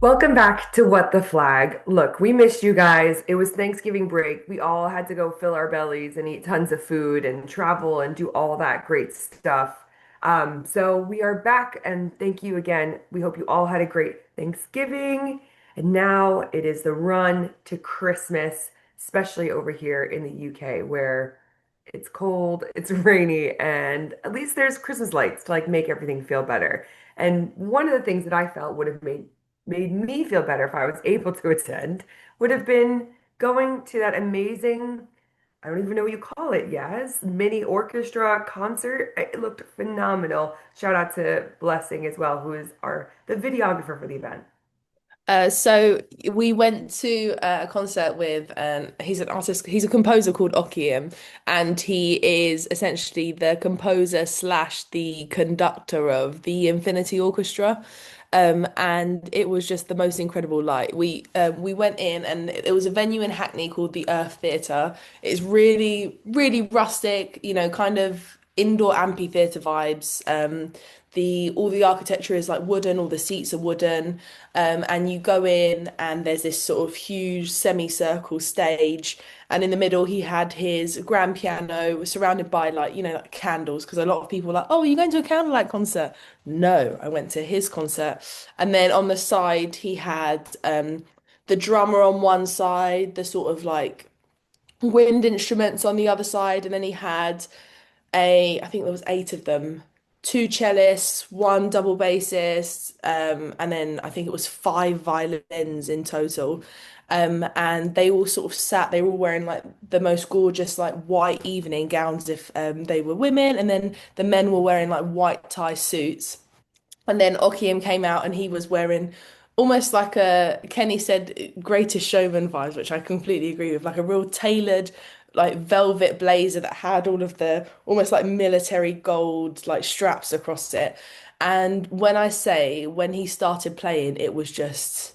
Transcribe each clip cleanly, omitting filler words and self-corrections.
Welcome back to What the Flag. Look, we missed you guys. It was Thanksgiving break. We all had to go fill our bellies and eat tons of food and travel and do all that great stuff. So we are back and thank you again. We hope you all had a great Thanksgiving. And now it is the run to Christmas, especially over here in the UK where it's cold, it's rainy, and at least there's Christmas lights to like make everything feel better. And one of the things that I felt would have made me feel better if I was able to attend would have been going to that amazing, I don't even know what you call it, Yaz, mini orchestra concert. It looked phenomenal. Shout out to Blessing as well, who is the videographer for the event. So we went to a concert with he's an artist, he's a composer called Okium, and he is essentially the composer slash the conductor of the Infinity Orchestra. And it was just the most incredible light. We went in and it was a venue in Hackney called the Earth Theatre. It's really, really rustic, kind of indoor amphitheatre vibes. The all the architecture is like wooden, all the seats are wooden, and you go in and there's this sort of huge semicircle stage, and in the middle he had his grand piano surrounded by like candles because a lot of people were like, oh, are you going to a candlelight concert? No, I went to his concert, and then on the side he had the drummer on one side, the sort of like wind instruments on the other side, and then he had I think there was eight of them, two cellists, one double bassist, and then I think it was five violins in total. And they all sort of they were all wearing like the most gorgeous like white evening gowns if they were women, and then the men were wearing like white tie suits. And then Okium came out and he was wearing almost like a, Kenny said, greatest showman vibes, which I completely agree with, like a real tailored, like velvet blazer that had all of the almost like military gold like straps across it. And when I say when he started playing, it was just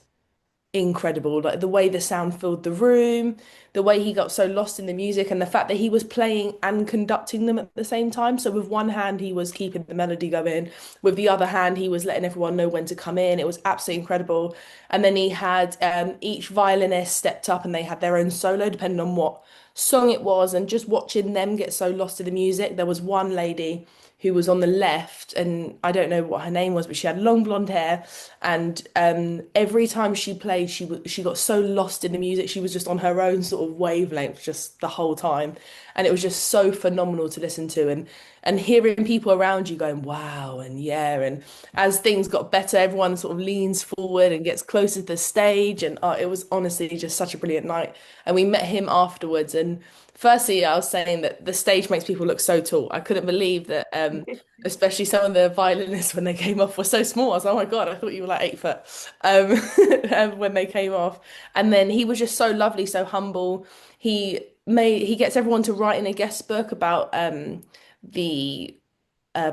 incredible. Like the way the sound filled the room, the way he got so lost in the music, and the fact that he was playing and conducting them at the same time. So with one hand, he was keeping the melody going. With the other hand, he was letting everyone know when to come in. It was absolutely incredible. And then he had each violinist stepped up and they had their own solo depending on what song it was. And just watching them get so lost in the music. There was one lady who was on the left, and I don't know what her name was, but she had long blonde hair, and every time she played, she got so lost in the music. She was just on her own sort of wavelength just the whole time, and it was just so phenomenal to listen to, and hearing people around you going wow and yeah, and as things got better, everyone sort of leans forward and gets closer to the stage, and it was honestly just such a brilliant night. And we met him afterwards, and firstly, I was saying that the stage makes people look so tall. I couldn't believe that, especially some of the violinists when they came off were so small. I was like, oh my God, I thought you were like 8 foot, um, when they came off. And then he was just so lovely, so humble. He gets everyone to write in a guest book about the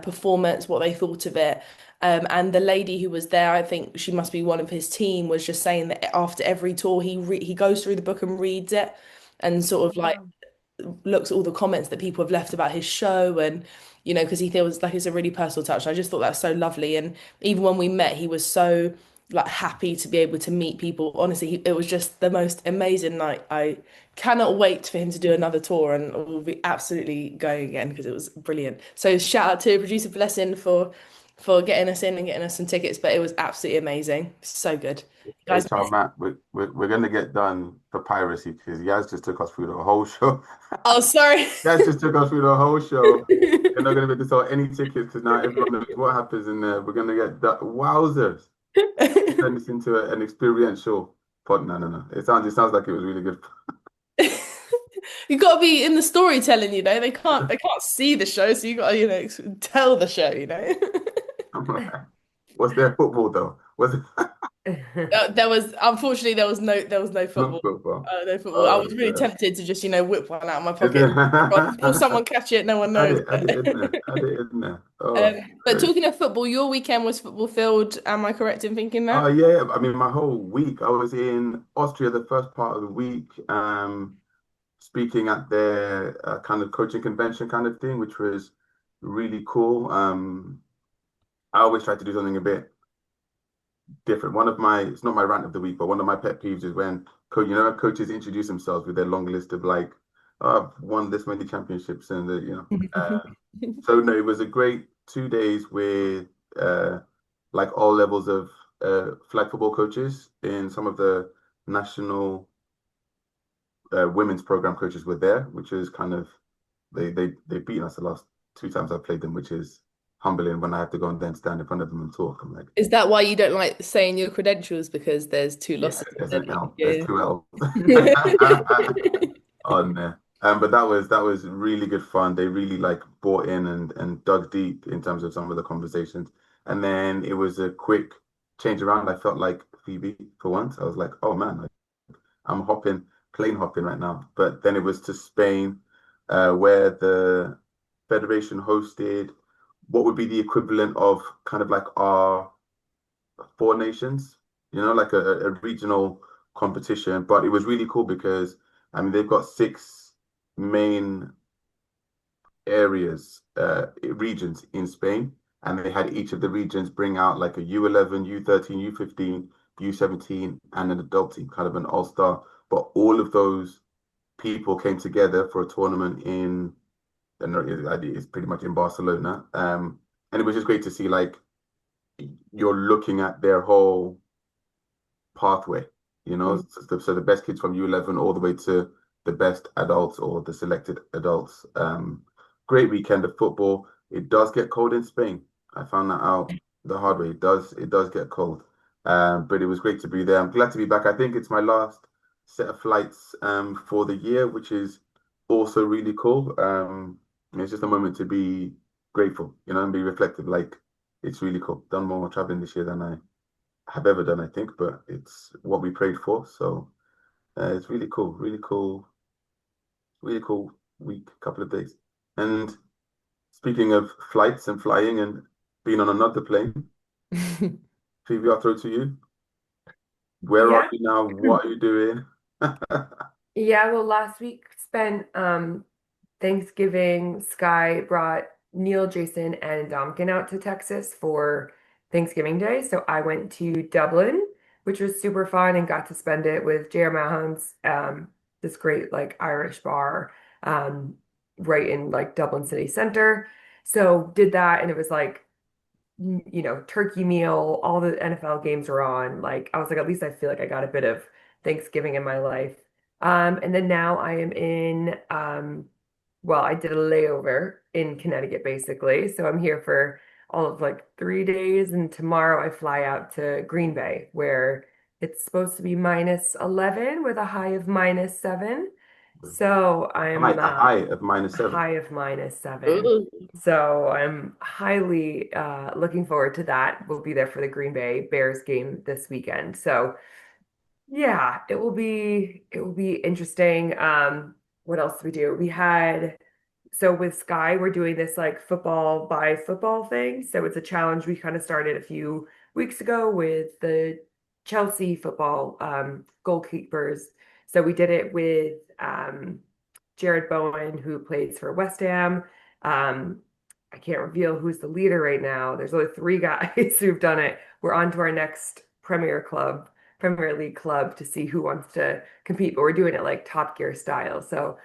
performance, what they thought of it. And the lady who was there, I think she must be one of his team, was just saying that after every tour, he goes through the book and reads it and sort of like Wow. looks at all the comments that people have left about his show, and because he feels like it's a really personal touch. I just thought that's so lovely. And even when we met, he was so like happy to be able to meet people. Honestly, it was just the most amazing night. I cannot wait for him to do another tour, and we'll be absolutely going again because it was brilliant. So shout out to producer Blessing for getting us in and getting us some tickets, but it was absolutely amazing. So good. You Hey, guys, Charles, Matt, we're going to get done for piracy because Yaz just took us through the whole show. oh, sorry. Yaz just took us through the whole show. You're not going to be able to sell any tickets because now everyone knows what happens in there. We're going to get the wowzers. Turn this into an experiential pod. No, no, no. It sounds like it was really good. You got to be in the storytelling, they can't see the show, so you got to, tell the show. Was there football though? Was it There was unfortunately there was no not football. football? No football. I Oh, was really yeah. tempted to just, whip one out of my Is pocket. Will it? someone catch it? No one Add knows. it, add it in there. Add it in there. Oh, But great. talking of football, your weekend was football filled. Am I correct in thinking Oh that? yeah, I mean my whole week I was in Austria the first part of the week, speaking at their kind of coaching convention kind of thing, which was really cool. I always try to do something a bit different. It's not my rant of the week, but one of my pet peeves is when coaches introduce themselves with their long list of like, oh, I've won this many championships and so no, it was a great 2 days with like all levels of flag football coaches in some of the national women's program coaches were there, which is kind of they've beaten us the last two times I've played them, which is humbling when I have to go and then stand in front of them and talk. I'm like, Is that why you don't like saying your credentials because there's two yeah, losses there's and an then L, there's you two L's on there. But that was really good fun. They really like bought in and dug deep in terms of some of the conversations. And then it was a quick change around. I felt like Phoebe for once. I was like, oh man, like, I'm plane hopping right now. But then it was to Spain, where the federation hosted what would be the equivalent of kind of like our Four Nations, like a regional competition. But it was really cool because I mean they've got six main areas, regions in Spain, and they had each of the regions bring out like a U11, U13, U15, U17, and an adult team, kind of an all-star. But all of those people came together for a tournament and it's pretty much in Barcelona. And it was just great to see like you're looking at their whole pathway, so the best kids from U11 all the way to the best adults or the selected adults. Great weekend of football. It does get cold in Spain. I found that out the hard way. It does get cold. But it was great to be there. I'm glad to be back. I think it's my last set of flights for the year, which is also really cool. It's just a moment to be grateful, and be reflective. Like it's really cool. Done more traveling this year than I have ever done, I think, but it's what we prayed for. So it's really cool, really cool week, couple of days. And speaking of flights and flying and being on another plane, Phoebe, I'll throw to you. Where are Yeah. you now? What are you doing? Yeah, well, last week spent Thanksgiving. Sky brought Neil, Jason, and Domkin out to Texas for Thanksgiving Day. So I went to Dublin, which was super fun and got to spend it with J.R. Mahon's, this great like Irish bar, right in like Dublin city center. So did that, and it was like turkey meal, all the NFL games were on. Like I was like, at least I feel like I got a bit of Thanksgiving in my life. And then now I am in, well, I did a layover in Connecticut basically. So I'm here for all of like 3 days, and tomorrow I fly out to Green Bay, where it's supposed to be -11 with a high of -7. So I'm A high of -7. high of -7. Ooh. So I'm highly looking forward to that. We'll be there for the Green Bay Bears game this weekend. So yeah, it will be interesting. What else do we do? We had so with Sky, we're doing this like football by football thing. So it's a challenge we kind of started a few weeks ago with the Chelsea football goalkeepers. So we did it with Jared Bowen, who plays for West Ham. Um, I can't reveal who's the leader right now. There's only three guys who've done it. We're on to our next Premier League club to see who wants to compete, but we're doing it like Top Gear style. So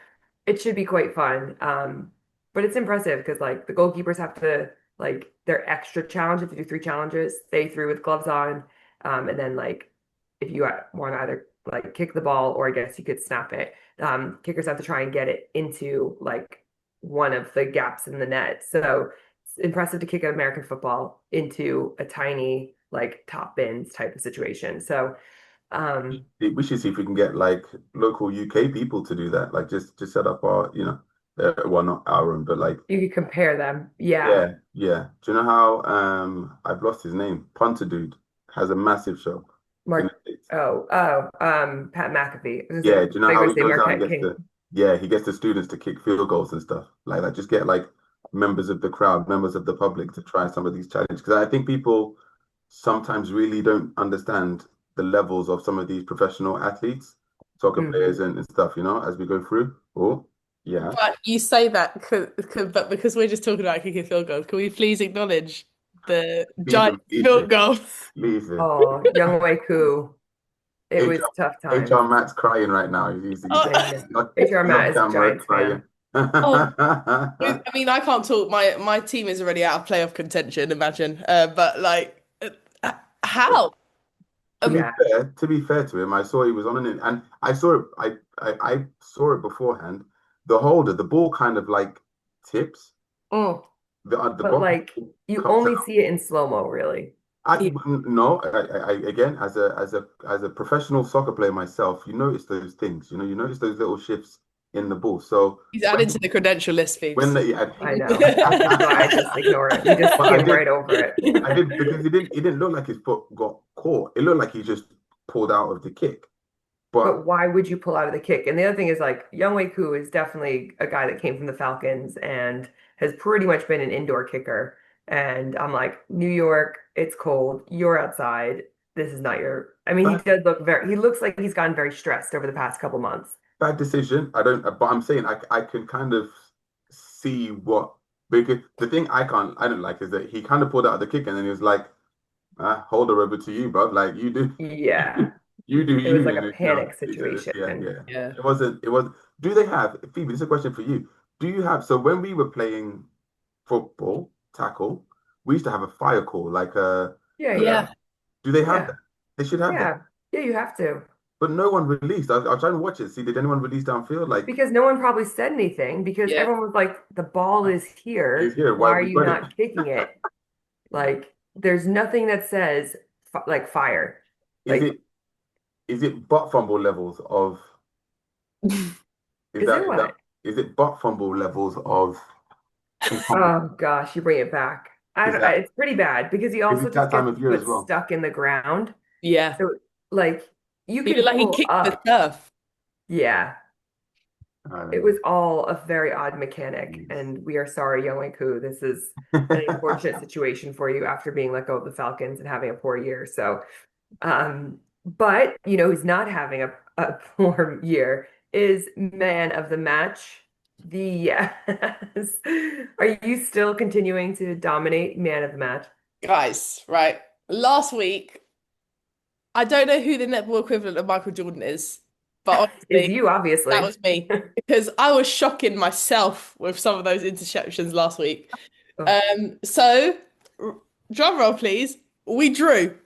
it should be quite fun. But it's impressive because like the goalkeepers have to like their extra challenge. If you do three challenges, stay through with gloves on. And then like if you want to either like kick the ball or I guess you could snap it, kickers have to try and get it into like one of the gaps in the net. So it's impressive to kick an American football into a tiny like top bins type of situation. So um We should see if we can get like local UK people to do that. Like just set up our, well, not our own, but like, you could compare them. Yeah. yeah, yeah. Do you know how I've lost his name? Punter dude has a massive show in the Mark, States. Pat McAfee. I was Yeah, gonna do you know say, how he say goes out and Marquette gets King. he gets the students to kick field goals and stuff like that. Just get like members of the crowd, members of the public to try some of these challenges. Because I think people sometimes really don't understand the levels of some of these professional athletes, soccer players Hmm. and stuff, as we go through. Oh, yeah. But you say that but because we're just talking about kicking field goals, can we please acknowledge the Leave giant him, leave field him, goals. leave him. Oh, Younghoe Koo. It was tough times. HR Matt's crying right now. He's Oh, Same here. on, HR he's on Matt is a camera Giants crying. fan. oh, I mean, I can't talk. My team is already out of playoff contention. Imagine, but like, how? Um, Yeah. To be fair to him, I saw he was on an and I saw it. I saw it beforehand. The holder, the ball kind of like tips. mm, The But ball like you comes only out. see it in slow-mo, really. I yeah, no, again as a professional soccer player myself, you notice those things. You notice those little shifts in the ball. So he's added to the credential list, when Phoebes. they, I know, which is why I just ignore it. We just but skim right over it. I did because it didn't look like his foot got caught. It looked like he just pulled out of the kick. But But why would you pull out of the kick? And the other thing is like Younghoe Koo is definitely a guy that came from the Falcons and has pretty much been an indoor kicker. And I'm like, New York, it's cold. You're outside. This is not your. I mean, he bad, does look very. He looks like he's gotten very stressed over the past couple months. bad decision. I don't. But I'm saying I can kind of see what because the thing I don't like is that he kind of pulled out of the kick and then he was like, hold her over to you, bro. Like you do. Yeah, You do it was you, like a and panic yeah, situation. yeah. Yeah. It wasn't. It was. Do they have Phoebe? This is a question for you. Do you have? So when we were playing football tackle, we used to have a fire call. Like Yeah, yeah, Yeah. do they have yeah, that? They should have that. yeah, yeah. You have to But no one released. I was trying to watch it. See, did anyone release downfield? Like because no one probably said anything because Yeah. everyone was like, the ball is he's here. here. Why Why are we you got it? not kicking it? Like, there's nothing that says like fire. Is Like, it is it butt fumble levels of is it is that what? is it butt fumble levels of incompetence? Oh gosh, you bring it back. Is that It's pretty bad because he is also it that just time gets of his year as foot well? stuck in the ground. Yeah. So like you He can looked like he pull kicked the up. turf. Yeah, I don't it know. was all a very odd mechanic, Jeez. and we are sorry, Younghoe Koo. This is an unfortunate situation for you after being let go of the Falcons and having a poor year. So, but who's not having a poor year is man of the match. The yes. Are you still continuing to dominate man of the match? Guys, right. Last week, I don't know who the netball equivalent of Michael Jordan is, but Is honestly, you, that obviously. was me because I was shocking myself with some of those interceptions last week. Oh, So r- drum roll, please. We drew.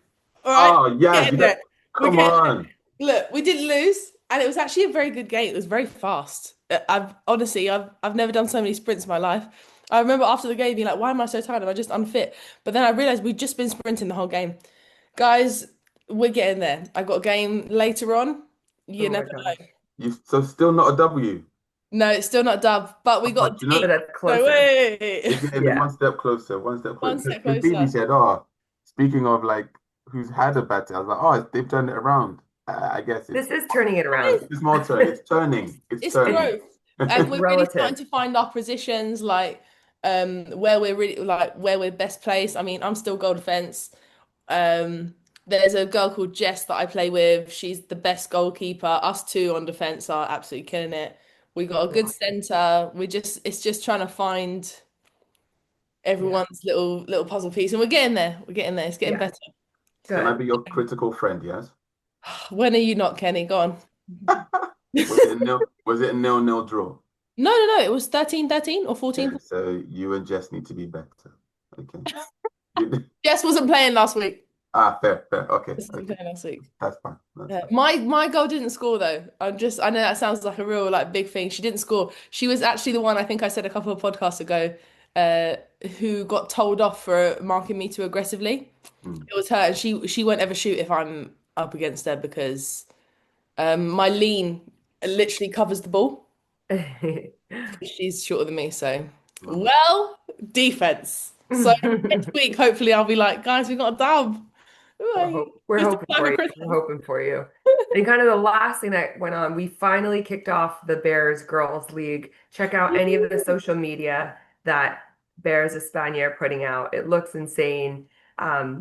All right, Oh, yes, getting there. We're come getting on. there. Look, we didn't lose, and it was actually a very good game. It was very fast. I've never done so many sprints in my life. I remember after the game being like, "Why am I so tired? Am I just unfit?" But then I realized we'd just been sprinting the whole game. Guys, we're getting there. I got a game later on. You oh my never gosh. know. You so still not a W. No, it's still not done, but we Oh, got do a you But know? D. that's So closer. wait, It's getting Yeah. one step closer, one step one closer. step Because Phoebe closer. said, "Oh, speaking of like who's had a bad day," I was like, "Oh, they've turned it around." I guess This is turning it around. it's a small turn. It's turning. It's It's turning. growth, and It's we're really starting relative. to find our positions, like where we're really like where we're best placed. I mean, I'm still goal defense. Um, there's a girl called Jess that I play with. She's the best goalkeeper. Us two on defense are absolutely killing it. We got a good center. It's just trying to find Yeah. everyone's little puzzle piece, and we're getting there. We're getting there. It's getting Yeah. better. Can I Good. be your critical friend? Yes. When are you not, Kenny? Go on. Was it a nil? Was it a nil-nil draw? No, no, no. It was 13-13 or 14. Okay, so you and Jess need to be better. Okay. You- Jess wasn't playing last week. Fair, fair. Okay, Jess wasn't okay. playing last week. That's fine. That's fine. My girl didn't score though. I know that sounds like a real like big thing. She didn't score. She was actually the one I think I said a couple of podcasts ago, uh, who got told off for marking me too aggressively. Hmm. It was her, and she won't ever shoot if I'm up against her because my lean literally covers the ball. She's shorter than me, so Love it. well, defense. So next week, hopefully, I'll be like, guys, we got a dub. We're Just in hoping time for for you. Christmas. We're hoping for you. And kind of the last thing that went on, we finally kicked off the Bears Girls League. Check out any of the social media that Bears España are putting out. It looks insane.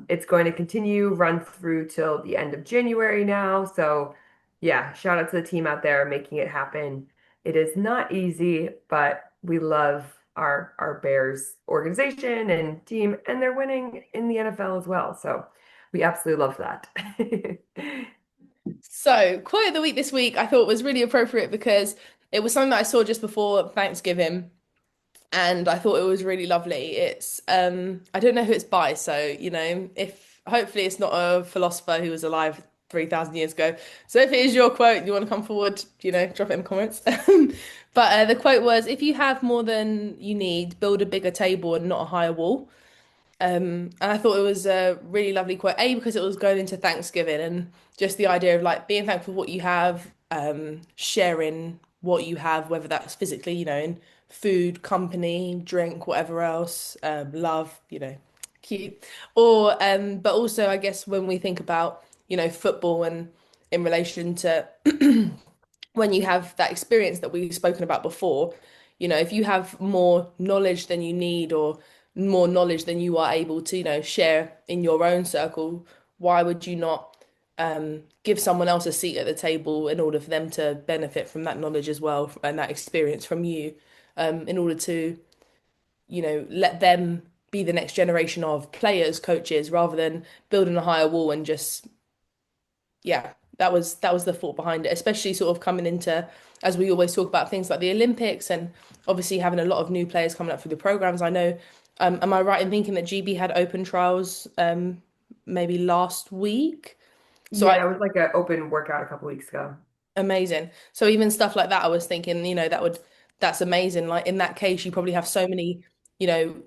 It's going to continue run through till the end of January now. So yeah, shout out to the team out there making it happen. It is not easy, but we love our Bears organization and team, and they're winning in the NFL as well. So we absolutely love that. So, quote of the week this week I thought was really appropriate because it was something that I saw just before Thanksgiving and I thought it was really lovely. It's I don't know who it's by, so if hopefully it's not a philosopher who was alive 3,000 years ago. So if it is your quote, you want to come forward, drop it in the comments. But the quote was, if you have more than you need, build a bigger table and not a higher wall. And I thought it was a really lovely quote, A, because it was going into Thanksgiving and just the idea of like being thankful for what you have, sharing what you have, whether that's physically, in food, company, drink, whatever else, love, cute. Or but also I guess when we think about, football and in relation to when you have that experience that we've spoken about before, if you have more knowledge than you need or more knowledge than you are able to, share in your own circle, why would you not give someone else a seat at the table in order for them to benefit from that knowledge as well and that experience from you, in order to, let them be the next generation of players, coaches, rather than building a higher wall and just yeah, that was the thought behind it, especially sort of coming into, as we always talk about things like the Olympics and obviously having a lot of new players coming up through the programs. I know, am I right in thinking that GB had open trials maybe last week? So I Yeah, it was like an open workout a couple weeks ago. Amazing. So even stuff like that, I was thinking, that's amazing. Like in that case, you probably have so many,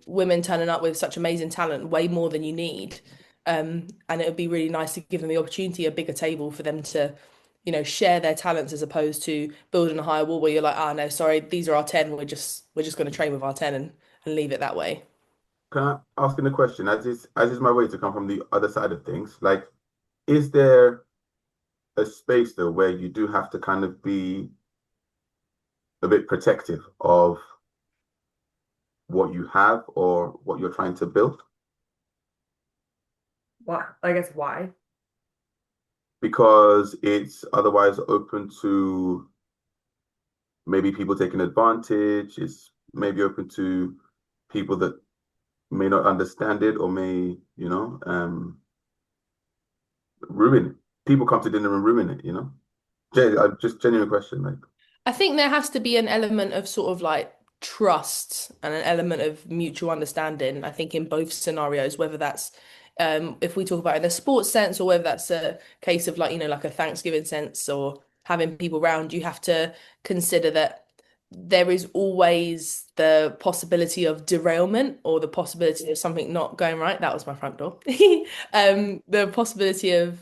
women turning up with such amazing talent, way more than you need. And it would be really nice to give them the opportunity, a bigger table for them to, share their talents as opposed to building a higher wall where you're like, ah, no, sorry, these are our 10. We're just going to train with our 10 and leave it that way. Can I ask you a question? As is my way to come from the other side of things, like, is there a space though where you do have to kind of be a bit protective of what you have or what you're trying to build? Why? I guess why? Because it's otherwise open to maybe people taking advantage. It's maybe open to people that may not understand it or may, ruin it. People come to dinner and ruin it, just genuine question, like, I think there has to be an element of sort of like trust and an element of mutual understanding. I think in both scenarios, whether that's if we talk about in a sports sense or whether that's a case of like, like a Thanksgiving sense or having people around, you have to consider that there is always the possibility of derailment or the possibility of something not going right. That was my front door. The possibility of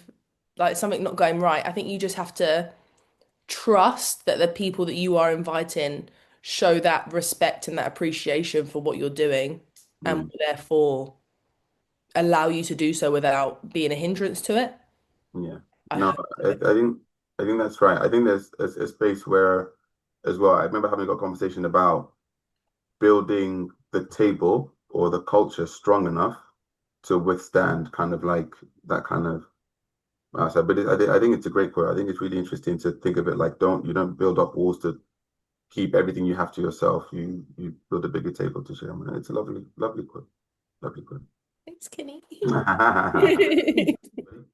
like something not going right. I think you just have to trust that the people that you are inviting show that respect and that appreciation for what you're doing and mm, will therefore allow you to do so without being a hindrance to it. yeah. I No, hope. I think that's right. I think there's a space where, as well, I remember having a conversation about building the table or the culture strong enough to withstand kind of like that kind of outside. But I think it's a great quote. I think it's really interesting to think of it like, you don't build up walls to keep everything you have to yourself. You build a bigger table to share. And it's a lovely, lovely quote. Lovely quote. Thanks, Kenny.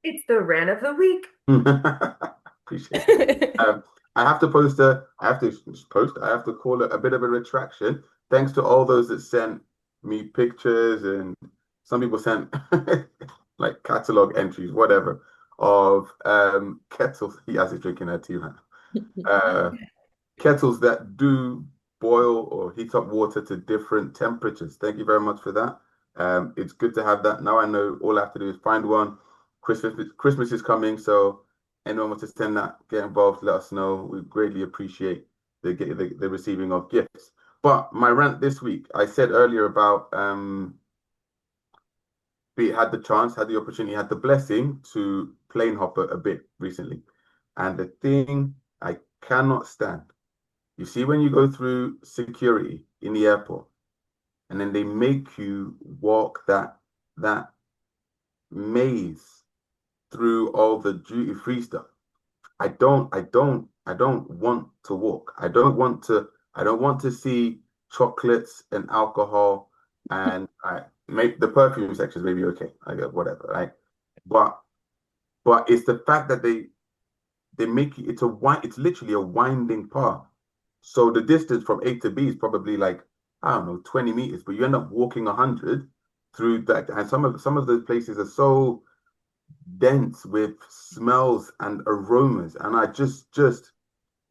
It's the rant of the week. Appreciate it. I have to post I have to call it a bit of a retraction. Thanks to all those that sent me pictures and some people sent like catalog entries, whatever, of kettles. Yaz is drinking her tea right now. Kettles that do boil or heat up water to different temperatures. Thank you very much for that. It's good to have that. Now I know all I have to do is find one. Christmas is coming, so anyone wants to send that, get involved, let us know. We greatly appreciate the receiving of gifts. But my rant this week, I said earlier about had the opportunity, had the blessing to plane hop a bit recently. And the thing I cannot stand, you see when you go through security in the airport and then they make you walk that maze through all the duty-free stuff. I don't want to walk. I don't want to see chocolates and alcohol, and I make the perfume sections maybe okay. I get whatever, right? But it's the fact that they make it, it's literally a winding path. So the distance from A to B is probably like, I don't know, 20 meters, but you end up walking 100 through that. And some of those places are so dense with smells and aromas. And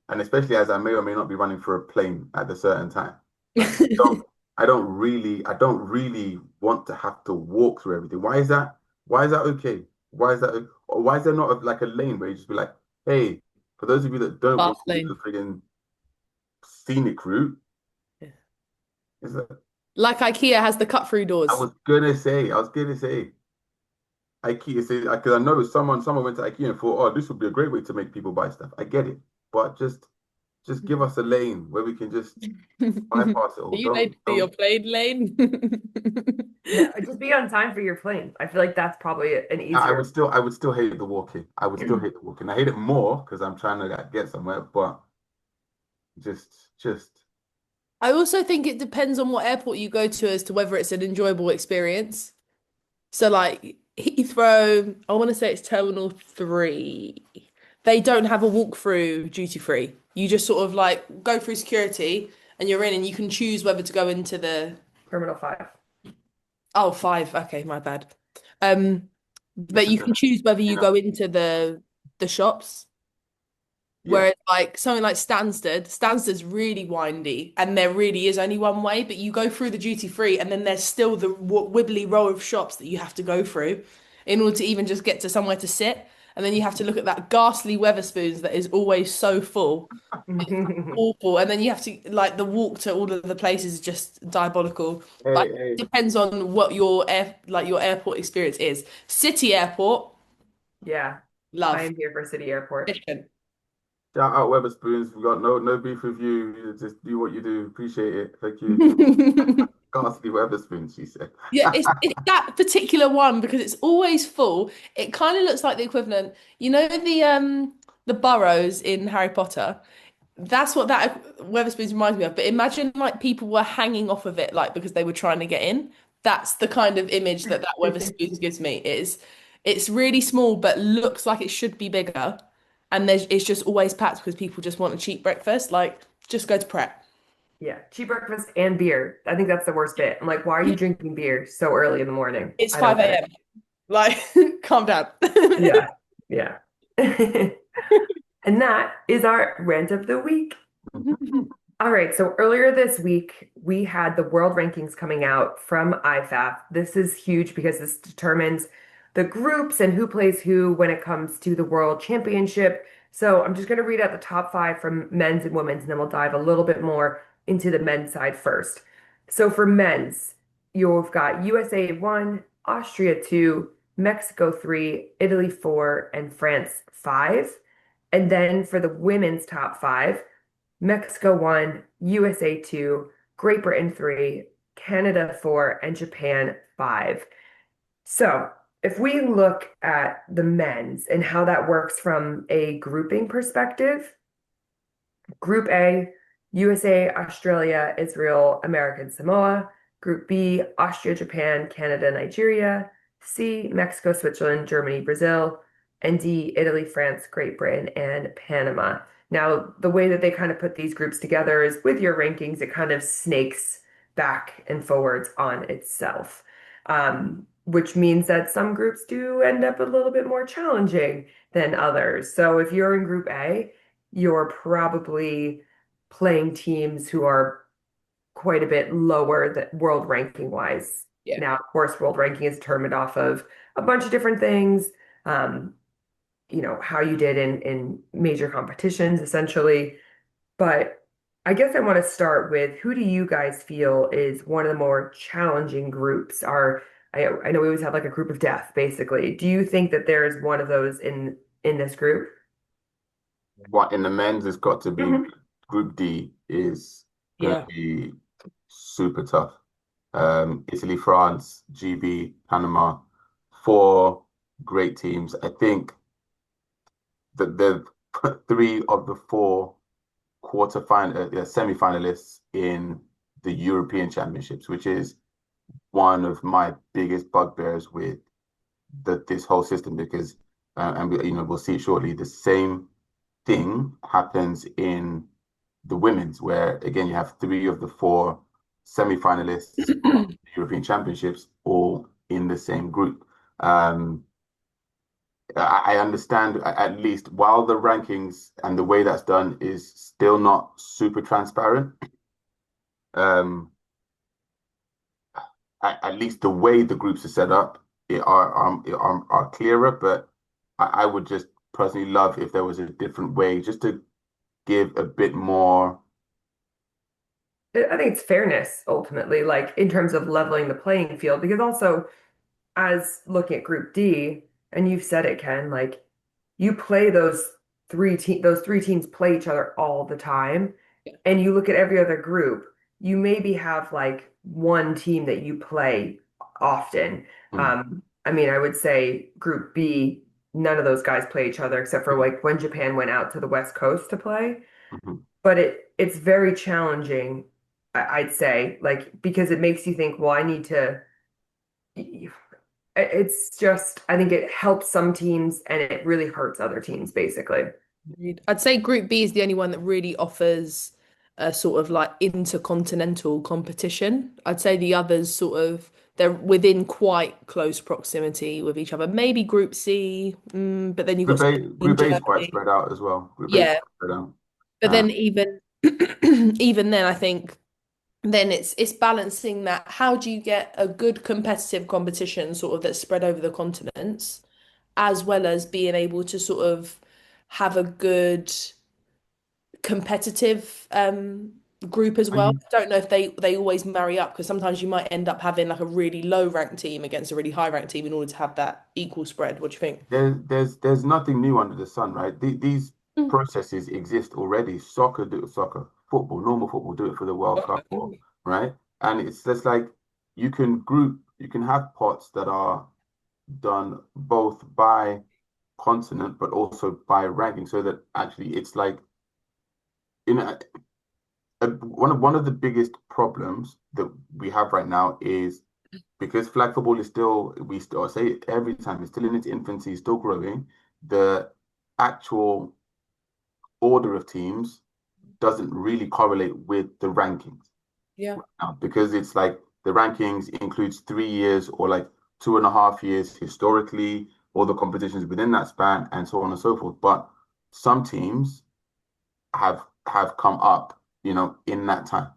and especially as I may or may not be running for a plane at a certain time, like I don't really want to have to walk through everything. Why is that? Why is that okay? Or why is there not like a lane where you just be like, hey, for those of you that don't want Fast to do the lane. friggin' scenic route, Yeah. is that Like IKEA has the cut through doors. I was gonna say, IKEA say because I know someone went to IKEA and thought, oh, this would be a great way to make people buy stuff. I get it, but just give us a lane where we can just Are bypass it all. you late for your Don't. plane lane? Yeah, just be on time for your plane. I feel like that's probably an easier. I would still hate the walking. I would still hate the walking. I hate it more because I'm trying to like, get somewhere, but just I also think it depends on what airport you go to as to whether it's an enjoyable experience. So like Heathrow, I want to say it's Terminal 3. They don't have a walk-through duty free. You just sort of like go through security and you're in and you can choose whether to go into the Terminal 5. oh, 5. Okay, my bad. Um, but this is you can choose whether you you know go into the shops. yeah. Whereas like something like Stansted's really windy and there really is only one way, but you go through the duty free and then there's still the wibbly row of shops that you have to go through in order to even just get to somewhere to sit. And then you have to look at that ghastly Weatherspoons that is always so full. It's awful. And then you have to like the walk to all of the places is just diabolical. But Hey, it depends on what your airport experience is. City airport, Yeah, I love. am here for City Airport. Efficient. shout out Weatherspoons. We got no beef with you. You just do what you do. Appreciate it. Thank you. Ghastly Weatherspoons, she said. Yeah, it's that particular one because it's always full. It kind of looks like the equivalent, the burrows in Harry Potter. That's what that Weatherspoons reminds me of. But imagine like people were hanging off of it like because they were trying to get in. That's the kind of image that Weatherspoons gives me. It's really small but looks like it should be bigger, and it's just always packed because people just want a cheap breakfast. Like just go to Pret. Yeah, cheap breakfast and beer. I think that's the worst bit. I'm like, why are you drinking beer so early in the morning? It's I don't get 5 it. a.m. Like, calm down. Yeah, yeah. And that is our rant of the week. All right, so earlier this week, we had the world rankings coming out from IFAF. This is huge because this determines the groups and who plays who when it comes to the world championship. So I'm just going to read out the top five from men's and women's, and then we'll dive a little bit more into the men's side first. So for men's, you've got USA 1, Austria 2, Mexico 3, Italy 4, and France 5. And then for the women's top five, Mexico 1, USA 2, Great Britain 3, Canada 4, and Japan 5. So, if we look at the men's and how that works from a grouping perspective, Group A, USA, Australia, Israel, American Samoa. Group B, Austria, Japan, Canada, Nigeria. C, Mexico, Switzerland, Germany, Brazil. And D, Italy, France, Great Britain, and Panama. Now, the way that they kind of put these groups together is with your rankings, it kind of snakes back and forwards on itself, which means that some groups do end up a little bit more challenging than others. So if you're in Group A, you're probably playing teams who are quite a bit lower that world ranking wise. Yeah. Now, of course, world ranking is determined off of a bunch of different things. Um, how you did in major competitions, essentially. But I guess I want to start with who do you guys feel is one of the more challenging groups? I know we always have like a group of death, basically. Do you think that there is one of those in this group? What in the men's has got to be Mhm. Group D is going to Yeah. be super tough. Italy, France, GB, Panama, four great teams. I think that they've put three of the four semi-finalists in the European Championships, which is one of my biggest bugbears with this whole system because and we'll see it shortly. The same thing happens in the women's, where again you have three of the four semi-finalists of the European Championships all in the same group. I understand at least while the rankings and the way that's done is still not super transparent. Um, at least the way the groups are set up are clearer, but I would just personally love if there was a different way just to give a bit more. I think it's fairness ultimately, like in terms of leveling the playing field, because also as looking at Group D, and you've said it, Ken, like you play those three teams play each other all the time. And you look at every other group, you maybe have like one team that you play often. Mm, I mean, I would say Group B, none of those guys play each other except for like when Japan went out to the West Coast to play. mhm. But it's very challenging, I'd say, like because it makes you think, well, I need to it's just, I think it helps some teams and it really hurts other teams, basically. Agreed. I'd say Group B is the only one that really offers a sort of like intercontinental competition. I'd say the others sort of they're within quite close proximity with each other. Maybe Group C, but then you've got Spain, Group A is quite Germany. spread out as well. Group A is Yeah, quite spread out. but Uh, then even even then, I think then it's balancing that. How do you get a good competitive competition sort of that's spread over the continents, as well as being able to sort of have a good competitive group as well. I don't know if they always marry up because sometimes you might end up having like a really low ranked team against a really high ranked team in order to have that equal spread. What do you think? there's nothing new under the sun, right? These Mm. processes exist already. Soccer do soccer, football, normal football do it for the World Cup, or right? And it's just like you can have pots that are done both by continent but also by ranking, so that actually it's like in one of the biggest problems that we have right now is because flag football is still, we still I say it every time, it's still in its infancy, still growing. The actual order of teams doesn't really correlate with the rankings Yeah. now, because it's like the rankings includes 3 years or like 2.5 years historically, all the competitions within that span, and so on and so forth. But some teams have come up, in that time,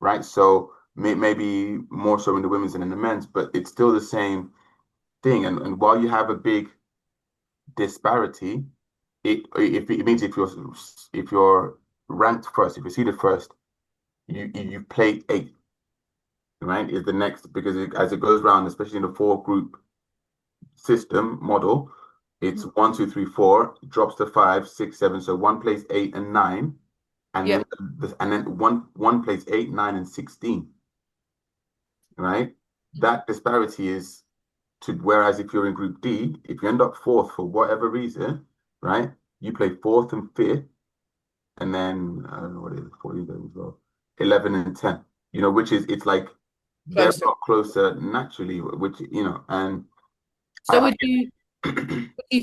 right? So maybe more so in the women's than in the men's, but it's still the same thing. And while you have a big disparity, it means if you're ranked first, if you're seeded first, you play eight, right? Is the next, because as it goes round, especially in the four group system model, it's Mhm. 1, 2, 3, 4, drops to 5, 6, 7. So one plays eight and nine, and Yeah. then one plays 8, 9, and 16, right? That disparity is to, whereas if you're in Group D, if you end up fourth for whatever reason, right, you play fourth and fifth, and then I don't know what it is for you then as well, 11 and 10. Which is, it's like they're a Closer. lot closer naturally, which and So I, would you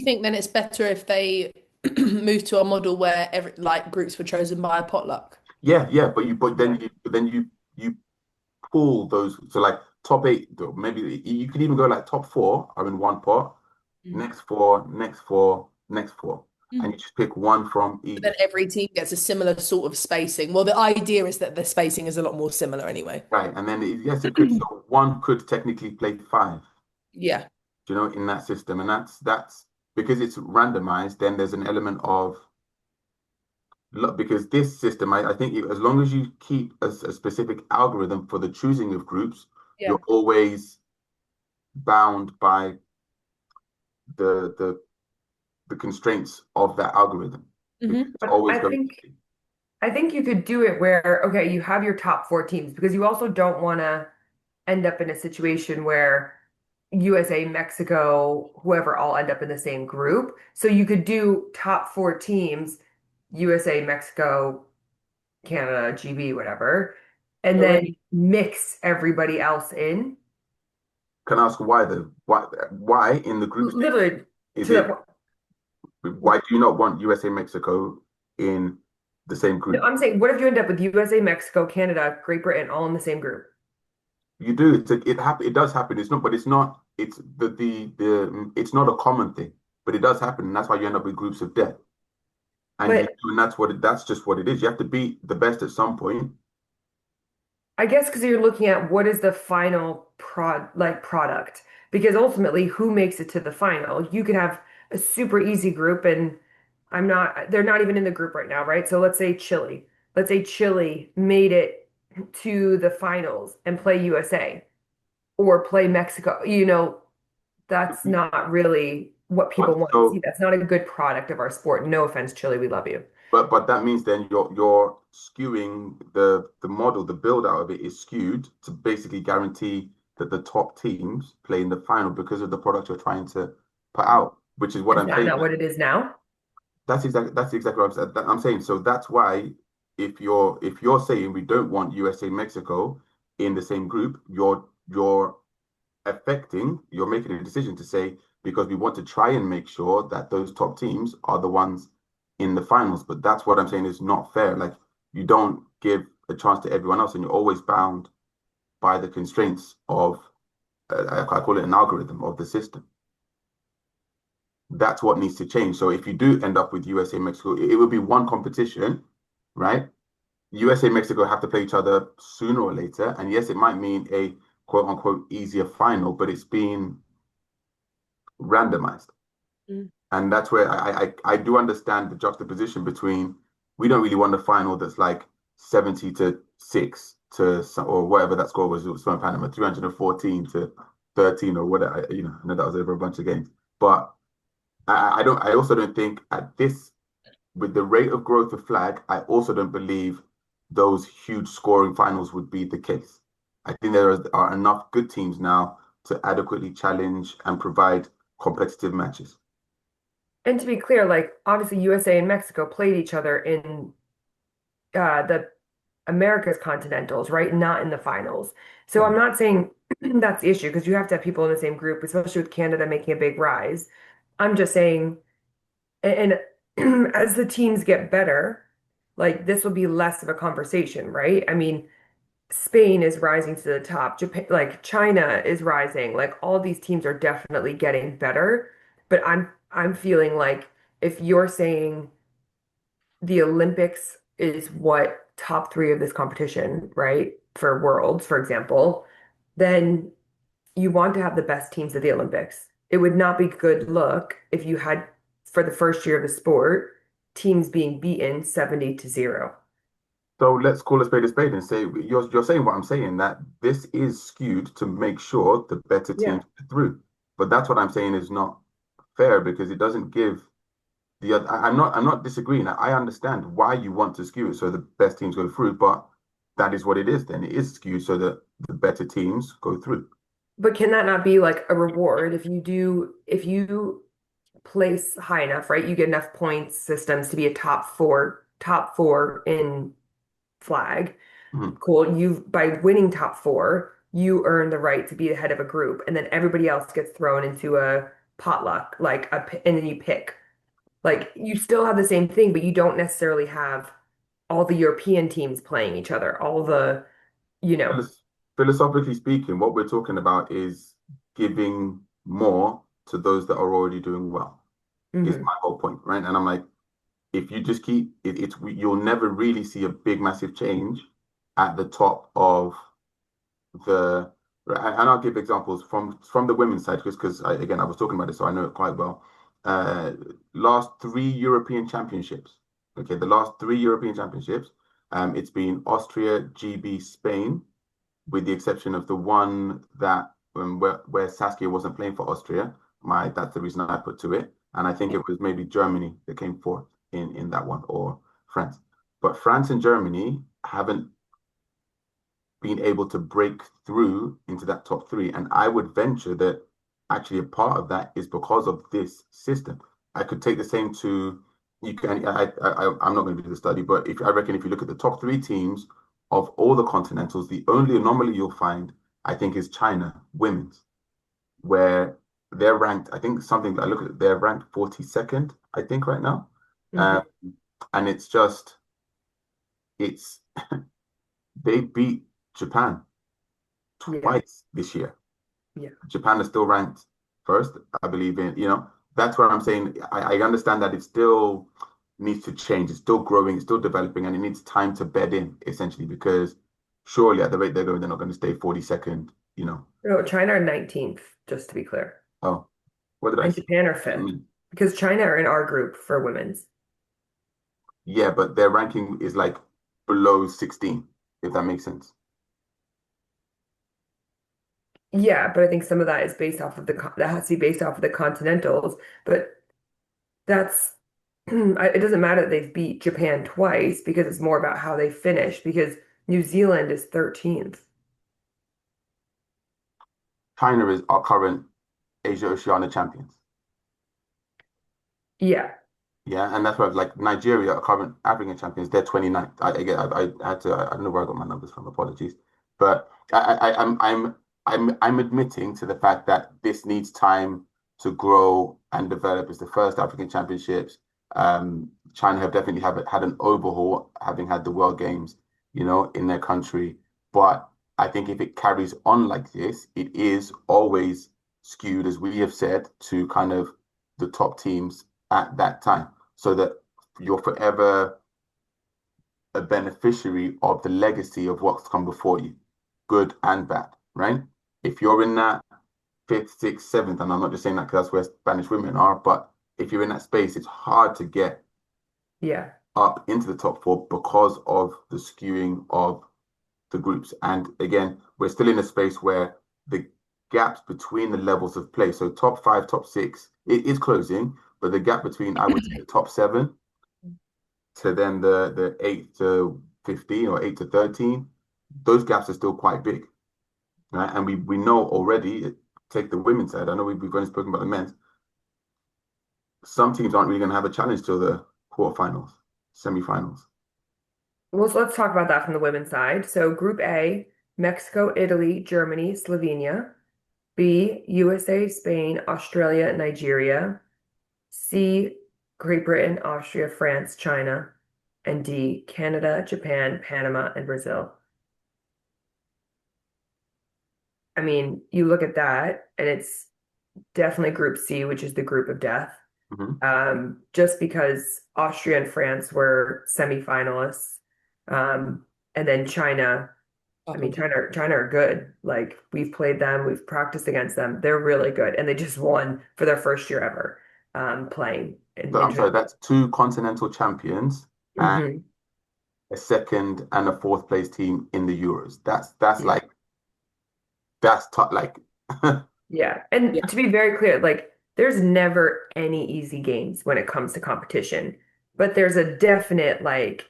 think then it's better if they move to a model where every like groups were chosen by a potluck? yeah, but Yeah. then you pull those, so like top eight, though, maybe you could even go like top four are in one pot, Mm. next four, next four, next four, and Mm. you just pick one from But each. then every team gets a similar sort of spacing. Well, the idea is that the spacing is a lot more similar anyway. Right, and then yes, it could. So one could technically play five, Yeah. in that system, and that's because it's randomized. Then there's an element of luck, because this system, I think, as long as you keep a specific algorithm for the choosing of groups, Yeah. you're always bound by the the constraints of that algorithm, because Hmm. it's But always going to be. I think you could do it where, okay, you have your top four teams because you also don't want to end up in a situation where USA, Mexico, whoever all end up in the same group. So you could do top four teams, USA, Mexico, Canada, GB, whatever. and Oh, then really? mix everybody else in. Can I ask why the why in the group stage Literally is to it the why do you not want USA Mexico in the same no, group? I'm saying, what if you end up with USA, Mexico, Canada, Great Britain all in the same group? You do. It does happen. It's not, but it's not. It's the. It's not a common thing, but it does happen, and that's why you end up with groups of death. But And that's that's just what it is. You have to beat the best at some point. I guess because you're looking at what is the final product. Because ultimately, who makes it to the final? You could have a super easy group, and they're not even in the group right now, right? So let's say Chile. Let's say Chile made it to the finals and play USA or play Mexico. That's not really what people But want to see. so, That's not a good product of our sport. No offense, Chile, we love you. but that means then you're skewing the model. The build out of it is skewed to basically guarantee that the top teams play in the final because of the product you're trying to put out. Which is what Is I'm that saying. not what it is now? That's exactly what I'm saying. So that's why if you're saying we don't want USA Mexico in the same group, you're making a decision to say because we want to try and make sure that those top teams are the ones in the finals. But that's what I'm saying is not fair. Like you don't give a chance to everyone else, and you're always bound by the constraints of I call it an algorithm of the system. That's what needs to change. So if you do end up with USA Mexico, it will be one competition, right? USA Mexico have to play each other sooner or later, and yes, it might mean a quote unquote easier final, but it's been randomized. Mm. And that's where I do understand the juxtaposition between we don't really want a final that's like 70-6 or whatever that score was. It was from Panama, 314 to 13 or whatever. I know that was over a bunch of games. But I also don't think at this with the rate of growth of flag, I also don't believe those huge scoring finals would be the case. I think are enough good teams now to adequately challenge and provide competitive matches. And to be clear, like obviously USA and Mexico played each other in the America's Continentals, right? Not in the finals. So I'm Mhm. not saying that's the issue because you have to have people in the same group, especially with Canada making a big rise. I'm just saying, and as the teams get better, like this will be less of a conversation, right? I mean, Spain is rising to the top. Japan, like China is rising. Like all these teams are definitely getting better. But I'm feeling like if you're saying the Olympics is what top three of this competition, right? For worlds, for example, then you want to have the best teams at the Olympics. It would not be good look if you had, for the first year of the sport, teams being beaten 70-0. So let's call a spade and say you're saying what I'm saying, that this is skewed to make sure the better Yeah. teams get through. But that's what I'm saying is not fair because it doesn't give the other. I'm not disagreeing. I understand why you want to skew it so the best teams go through, but that is what it is then. It is skewed so that the better teams go through. But can that not be like a reward if you place high enough, right? You get enough points systems to be a top four in flag. Mhm. Cool. By winning top four, you earn the right to be the head of a group, and then everybody else gets thrown into a potluck, and then you pick. Like you still have the same thing, but you don't necessarily have all the European teams playing each other, all the, you know. Philosophically speaking, what we're talking about is giving more to those that are already doing well, is Mhm. my whole point, right? And I'm like, if you just keep you'll never really see a big, massive change at the top of the. And I'll give examples from the women's side because again I was talking about it, so I know it quite well. Uh, last three European Championships. Okay, the last three European Championships. It's been Austria, GB, Spain, with the exception of the one that where Saskia wasn't playing for Austria. That's the reason I put to it, and I think it was maybe Germany that came fourth in that one or France. But France and Germany haven't been able to break through into that top three, and I would venture that actually a part of that is because of this system. I could take the same to you can I'm not going to do the study, but if I reckon if you look at the top three teams of all the continentals, the only anomaly you'll find, I think, is China women's, where they're ranked. I think something I look at, they're ranked 42nd, I think, right now. Hmm. Um, and it's just it's they beat Japan Yeah. twice this year. Yeah. Japan is still ranked first, I believe that's where I'm saying I understand that it still needs to change. It's still growing, it's still developing, and it needs time to bed in, essentially, because surely at the rate they're going, they're not going to stay 42nd. No, China are 19th, just to be clear. Oh, what did I And say? Japan are 5th because China are in our group for women's. Yeah, but their ranking is like below 16, if that makes sense. Yeah, but I think some of that is based off of that has to be based off of the continentals. But that's it doesn't matter that they've beat Japan twice because it's more about how they finish because New Zealand is 13th. China is our current Asia Oceania champions. Yeah. Yeah, and that's why like Nigeria are current African champions. They're 29th. Again, I had to. I don't know where I got my numbers from. Apologies, but I'm admitting to the fact that this needs time to grow and develop. It's the first African Championships. China have definitely had an overhaul, having had the World Games, in their country. But I think if it carries on like this, it is always skewed, as we have said, to kind of the top teams at that time so that you're forever a beneficiary of the legacy of what's come before you, good and bad, right? If you're in that fifth, sixth, seventh, and I'm not just saying that because that's where Spanish women are, but if you're in that space, it's hard to get Yeah. up into the top four because of the skewing of the groups. And again, we're still in a space where the gaps between the levels of play, so top five, top six, it is closing, but the gap between, I would say, the top seven to then the 8 to 15 or 8 to 13, those gaps are still quite big, right? And we know already, take the women's side, I know we've only spoken about the men's, some teams aren't really going to have a challenge till the quarterfinals, semifinals. Well, so let's talk about that from the women's side. So Group A, Mexico, Italy, Germany, Slovenia. B, USA, Spain, Australia, Nigeria. C, Great Britain, Austria, France, China. And D, Canada, Japan, Panama, and Brazil. I mean, you look at that, and it's definitely Group C, which is the group of death. Mm-hmm. Just because Austria and France were semifinalists. And then China, I mean, China are good. Like we've played them, we've practiced against them. They're really good. And they just won for their first year ever playing So I'm sorry, that's two continental champions and Mhm. a second and a fourth place team in the Euros. That's Yeah. like that's tough. Like, Yeah. And Yeah. to be very clear, like there's never any easy games when it comes to competition, but there's a definite like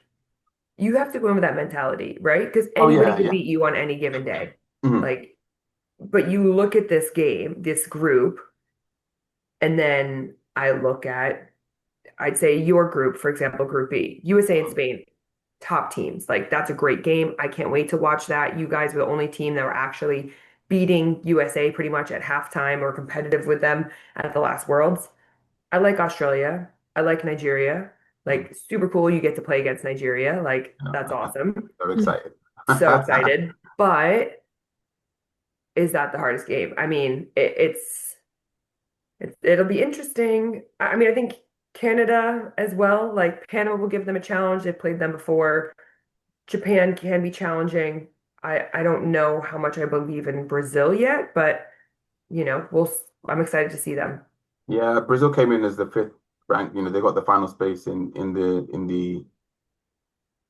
you have to go in with that mentality, right? Because oh anybody yeah, could yeah. beat you on any given day. Mhm. Like, but you look at this game, this group, and then I look at, I'd say your group, for example, Group B, USA and Spain, top teams. Like, that's a great game. I can't wait to watch that. You guys were the only team that were actually beating USA pretty much at halftime or competitive with them at the last Worlds. I like Australia. I like Nigeria. Mhm. Like, super cool. You get to play against Nigeria. Like, You know, that's awesome. so excited. So excited. But is that the hardest game? I mean, it'll be interesting. I mean, I think Canada as well. Like Panama will give them a challenge. They've played them before. Japan can be challenging. I don't know how much I believe in Brazil yet, but I'm excited to see them. Yeah, Brazil came in as the fifth rank. They got the final space in the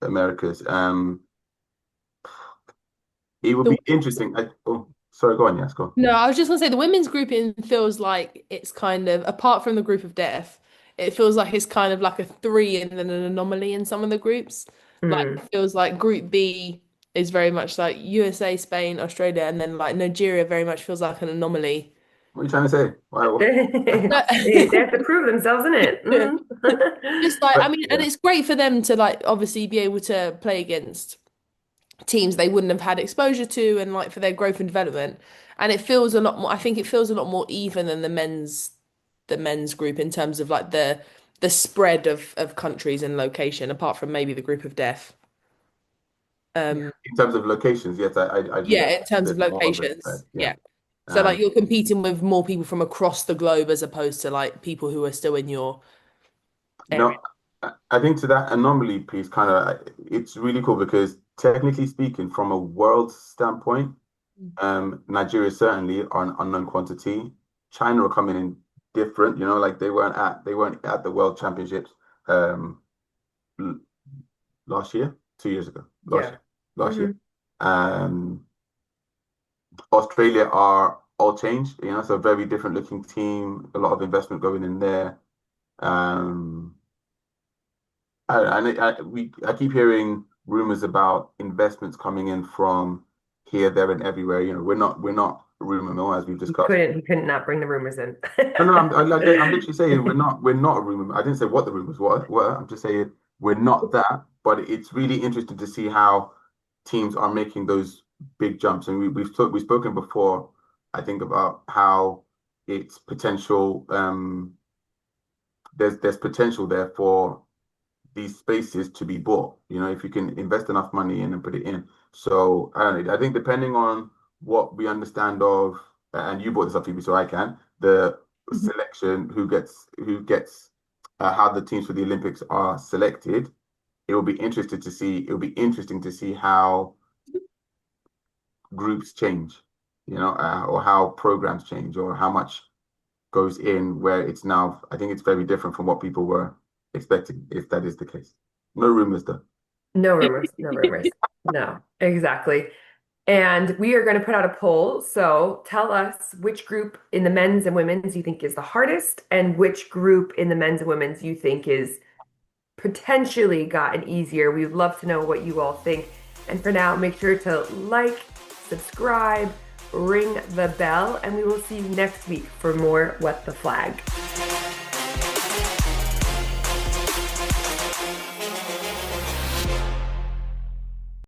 Americas. It would The be interesting. Oh, sorry, go on. Yes, go on. No, I was just gonna say the women's grouping feels like it's kind of apart from the group of death, it feels like it's kind of like a three and then an anomaly in some of the groups. Like Hmm. it feels like Group B is very much like USA, Spain, Australia, and then like Nigeria very much feels like an anomaly. What are you trying to say? Wow. But They have to prove themselves, isn't it? yeah, Mhm. just like I But mean, and yeah. it's great for them to like obviously be able to play against teams they wouldn't have had exposure to, and like for their growth and development. And it feels a lot more, I think it feels a lot more even than the men's group in terms of like the spread of countries and location, apart from maybe the group of death. Yeah. In terms of locations, yes, I do Yeah, get in terms of there's more of it. locations. Yeah. Yeah. So like Um, you're competing with more people from across the globe as opposed to like people who are still in your area. no, I think to that anomaly piece, kind of, it's really cool because technically speaking, from a world standpoint, Nigeria certainly are an unknown quantity. China are coming in different, like they weren't at the World Championships um l- last year, 2 years ago, last Yeah. year, last year. Hmm. Um, Australia are all changed, so a very different looking team, a lot of investment going in there. Um, I keep hearing rumors about investments coming in from here, there, and everywhere. We're not rumor mill as we've discussed. He couldn't not bring the rumors in. No, no, I'm literally saying we're not a rumor mill. I didn't say what the rumors were. I'm just saying we're not that. But it's really interesting to see how teams are making those big jumps. And we've spoken before, I think, about how it's potential. There's potential there for these spaces to be bought, if you can invest enough money in and put it in. So I don't know. I think depending on what we understand of, and you brought this up, Phoebe, so I can, the selection, who gets how the teams for the Olympics are selected, it will be interesting to see how groups change, or how programs change, or how much goes in where it's now. I think it's very different from what people were expecting, if that is the case. No rumors though. No rumors, no rumors. No, exactly. And we are going to put out a poll. So tell us which group in the men's and women's you think is the hardest, and which group in the men's and women's you think is potentially gotten easier. We would love to know what you all think. And for now, make sure to like, subscribe, ring the bell, and we will see you next week for more What the Flag.